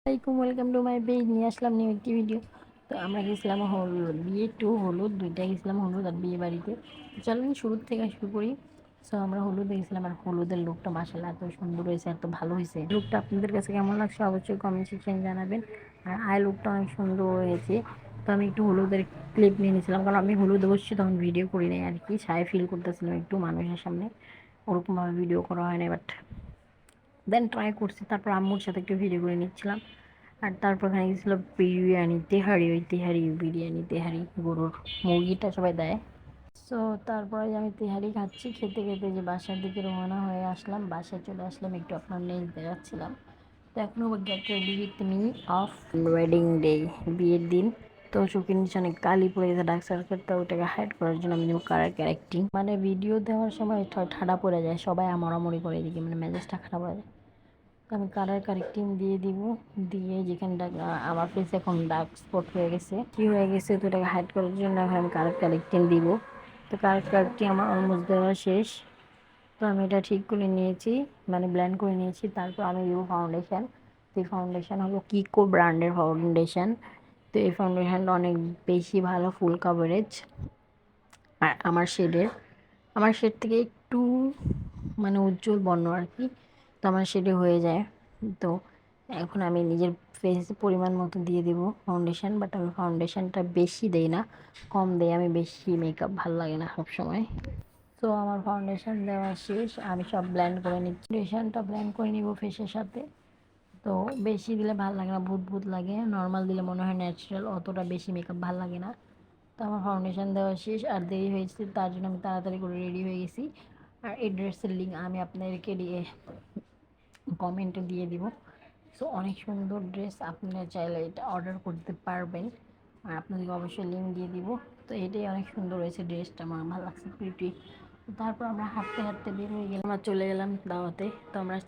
আসসালামাইকুম, welcome to my page. নিয়ে আসলাম new একটি ভিডিও। তো আমরা গেছিলাম বিয়ে টু হলুদ, দুইটা গেছিলাম হলুদ আর বিয়ে বাড়িতে। চলুন শুরুর থেকে শুরু করি। সো আমরা হলুদে গেছিলাম আর হলুদের লুকটা মাশাআল্লাহ এত সুন্দর হয়েছে, এত ভালো হয়েছে। লুকটা আপনাদের কাছে কেমন লাগছে অবশ্যই কমেন্ট সেকশনে জানাবেন। আর আই লুকটা অনেক সুন্দর হয়েছে। তো আমি একটু হলুদের ক্লিপ নিয়ে নিয়েছিলাম, কারণ আমি হলুদ বসছি তখন ভিডিও করি নাই আর কি, সায় ফিল করতেছিলাম একটু মানুষের সামনে, ওরকমভাবে ভিডিও করা হয় না। বাট দেন ট্রাই করছি, তারপর আম্মুর সাথে একটু ভিডিও করে নিচ্ছিলাম। আর তারপর এখানে গেছিলো বিরিয়ানি, তেহারি, ওই তেহারি বিরিয়ানি, তেহারি গরুর, মুরগিটা সবাই দেয়। সো তারপরে আমি তেহারি খাচ্ছি, খেতে খেতে যে বাসার দিকে রওনা হয়ে আসলাম, বাসায় চলে আসলাম, একটু আপনার নেই দেখাচ্ছিলাম। তো এখনও get ready with me of wedding day, বিয়ের দিন। তো চোখের নিচে অনেক কালি পড়ে গেছে, ডার্ক সার্কেল, তো ওটাকে হাইড করার জন্য আমি কালার ক্যারেক্টিং, মানে ভিডিও দেওয়ার সময় ঠাডা পড়ে যায়, সবাই আমাড়ামড়ি করে, এদিকে মানে মেজাজটা খারাপ হয়ে যায়। আমি কালার কারেক্টিং দিয়ে দিব, দিয়ে যেখানটা আমার ফেসে এখন ডার্ক স্পট হয়ে গেছে, কি হয়ে গেছে, তো এটাকে হাইড করার জন্য এখন আমি কালার কারেক্টিং দিব। তো কালার কারেক্টিং আমার অলমোস্ট দেওয়া শেষ। তো আমি এটা ঠিক করে নিয়েছি, মানে ব্লেন্ড করে নিয়েছি। তারপর আমি দিব ফাউন্ডেশন। তো এই ফাউন্ডেশন হলো কিকো ব্র্যান্ডের ফাউন্ডেশন। তো এই ফাউন্ডেশনটা অনেক বেশি ভালো, ফুল কাভারেজ। আর আমার শেড থেকে একটু মানে উজ্জ্বল বর্ণ আর কি, তো আমার শেডে হয়ে যায়। তো এখন আমি নিজের ফেস পরিমাণ মতো দিয়ে দেবো ফাউন্ডেশন, বাট আমি ফাউন্ডেশনটা বেশি দেই না, কম দেই আমি, বেশি মেকআপ ভালো লাগে না সবসময়। তো আমার ফাউন্ডেশন দেওয়া শেষ, আমি সব ব্লেন্ড করে নিচ্ছি, ফাউন্ডেশনটা ব্লেন্ড করে নিব ফেসের সাথে। তো বেশি দিলে ভালো লাগে না, ভূত ভূত লাগে, নর্মাল দিলে মনে হয় ন্যাচারাল, অতটা বেশি মেকআপ ভালো লাগে না। তো আমার ফাউন্ডেশন দেওয়া শেষ, আর দেরি হয়েছে তার জন্য আমি তাড়াতাড়ি করে রেডি হয়ে গেছি। আর এই ড্রেসের লিঙ্ক আমি আপনাদেরকে কমেন্টে দিয়ে দিব। সো অনেক সুন্দর ড্রেস, আপনারা চাইলে এটা অর্ডার করতে পারবেন, আর আপনাদেরকে অবশ্যই লিঙ্ক দিয়ে দিব। তো এটাই অনেক সুন্দর হয়েছে ড্রেসটা, আমার ভালো লাগছে, প্রিটি। তারপর আমরা হাঁটতে হাঁটতে বের হয়ে গেলাম, আমরা চলে গেলাম দাওয়াতে। তো আমরা